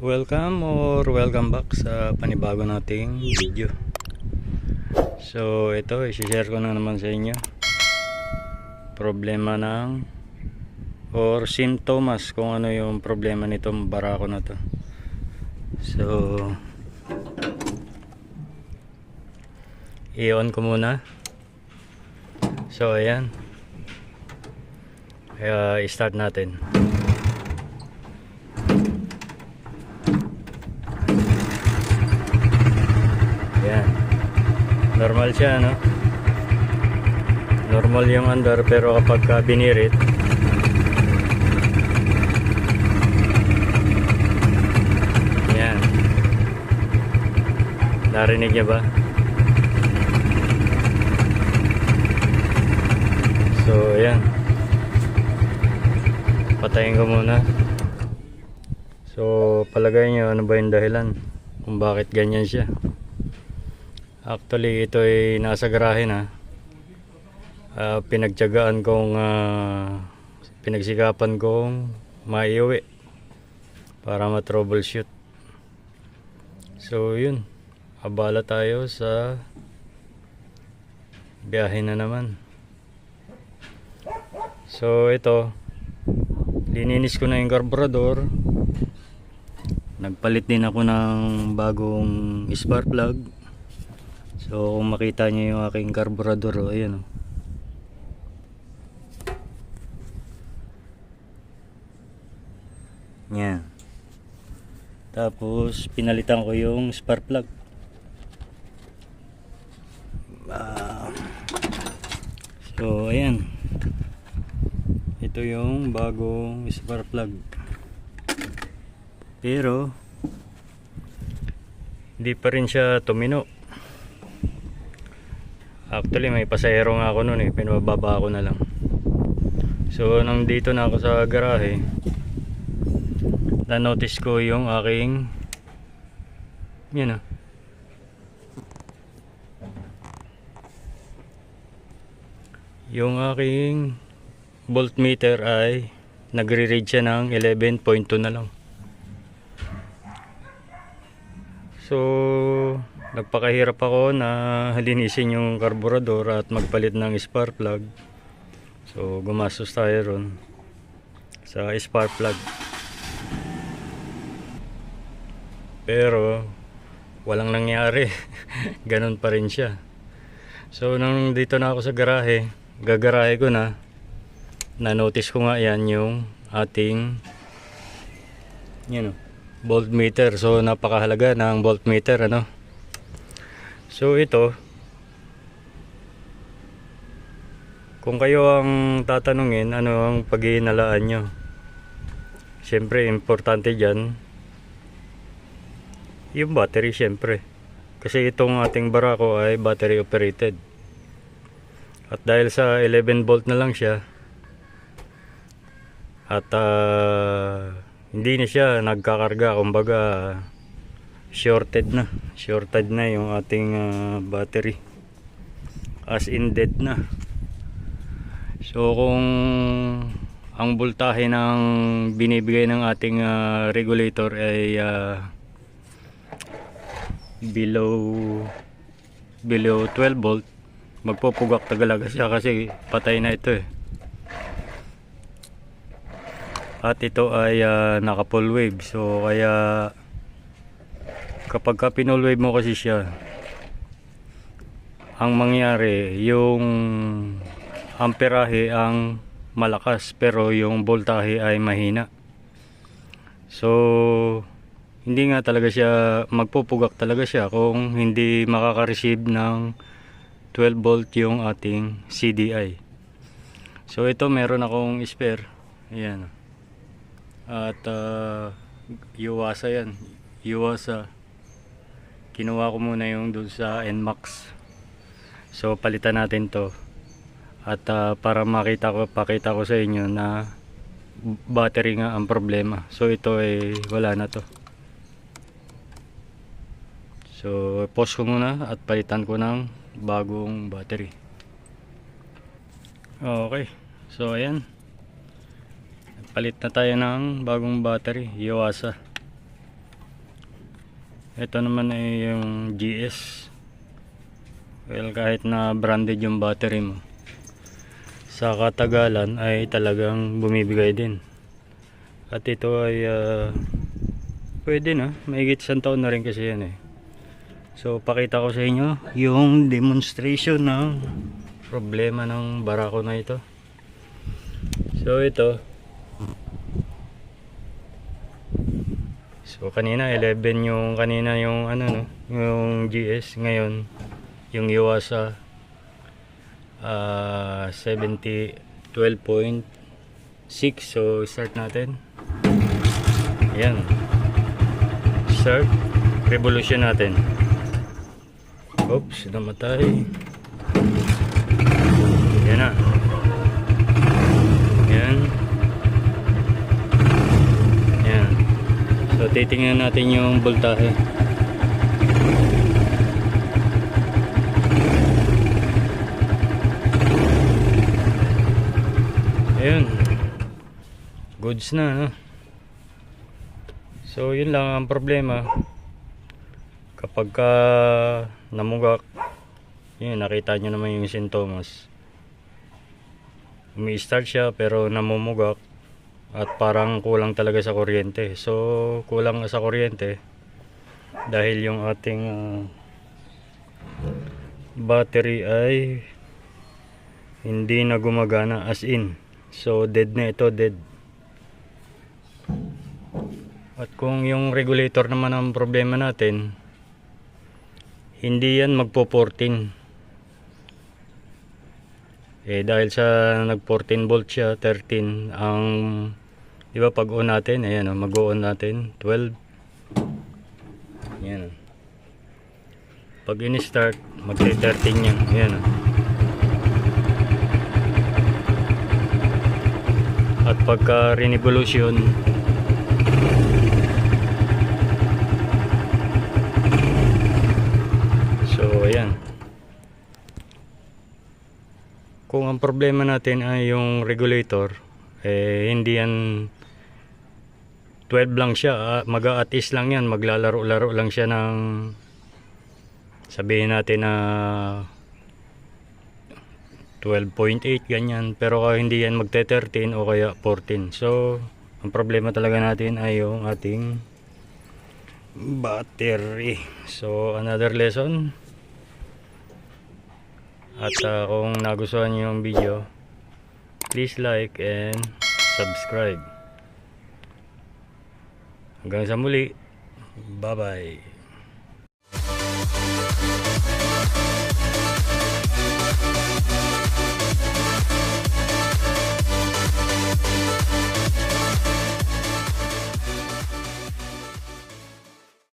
Welcome back sa panibago nating video. So ito, i-share ko na naman sa inyo problema ng or symptoms kung ano yung problema nitong barako na to. So i-on ko muna. So ayan, i-start natin. Ayan, normal siya, no? Normal yung andar, pero kapag binirit, ayan, narinig niya ba? So ayan, patayin ko muna. So palagay nyo, ano ba yung dahilan kung bakit ganyan siya? Actually ito ay nasa garahe na. Pinagsikapan kong maiuwi para ma-troubleshoot. So yun, abala tayo sa biyahe na naman. So ito, lininis ko na yung carburetor. Nagpalit din ako ng bagong spark plug. So kung makita nyo yung aking carburetor, ayan, yan. Tapos pinalitan ko yung spark plug. So ayan, ito yung bagong spark plug, pero hindi pa rin siya tumino. Actually may pasahero nga ako nun, pinababa ko na lang. So nang dito na ako sa garahe, na-notice ko yung aking yun, yung aking voltmeter ay nagre-read siya ng 11.2 na lang. So nagpakahirap ako na linisin yung carburetor at magpalit ng spark plug. So gumastos tayo ron sa spark plug, pero walang nangyari. Ganun pa rin siya. So nung dito na ako sa garahe, gagarahe ko na, na-notice ko nga yan yung ating voltmeter. So napakahalaga ng voltmeter, ano. So ito, kung kayo ang tatanungin ano ang paghihinalaan nyo, syempre importante dyan yung battery, syempre. Kasi itong ating barako ay battery operated. At dahil sa 11 volt na lang siya, at hindi na siya nagkakarga, kumbaga shorted na yung ating battery, as in dead na. So kung ang voltahe ng binibigay ng ating regulator ay below 12 volt, magpupugak talaga siya kasi patay na ito . At ito ay naka full wave. So kaya kapag ka pinull wave mo kasi siya, ang mangyari yung amperahe ang malakas pero yung voltahe ay mahina. So hindi nga talaga siya magpupugak talaga siya kung hindi makaka-receive ng 12 volt yung ating CDI. So ito meron akong spare, ayan, at Yuasa yan, Yuasa. Kinuha ko muna yung dun sa NMAX. So palitan natin to, at para pakita ko sa inyo na battery nga ang problema. So ito ay wala na to. So pause ko muna at palitan ko ng bagong battery. Okay, so ayan, palit na tayo ng bagong battery, Yuasa. Ito naman ay yung GS. Well, kahit na branded yung battery mo, sa katagalan ay talagang bumibigay din. At ito ay pwede na, mahigit 1 taon na rin kasi yan eh. So pakita ko sa inyo yung demonstration ng problema ng barako na ito. So ito, so kanina 11 yung kanina yung ano no, yung GS. Ngayon yung Yuasa 12.6. So start natin. Ayan, start, revolution natin. Oops, namatay. Yan na. Yan. Yan. So titingnan natin yung voltahe. Ayun. Goods na, no? So yun lang ang problema. Kapag ka namugak, yun, nakita nyo naman yung sintomas. Umi-start siya pero namumugak at parang kulang talaga sa kuryente. So kulang sa kuryente dahil yung ating battery ay hindi na gumagana, as in. So dead na ito, dead. At kung yung regulator naman ang problema natin, hindi yan magpo-14. Dahil sa nag 14 volt siya, 13 ang, di ba, pag on natin, ayan, mag-on natin 12. Ayan. Pag in-start, mag-13 yan. Ayan. At pagka revolution, so ayan. Kung ang problema natin ay yung regulator, hindi yan 12 lang siya, mag-a-atis lang yan, maglalaro-laro lang siya ng, sabihin natin na 12.8 ganyan, pero hindi yan magte-13 o kaya 14. So ang problema talaga natin ay yung ating battery. So another lesson. At kung nagustuhan niyo yung video, please like and subscribe. Hanggang sa muli, bye bye.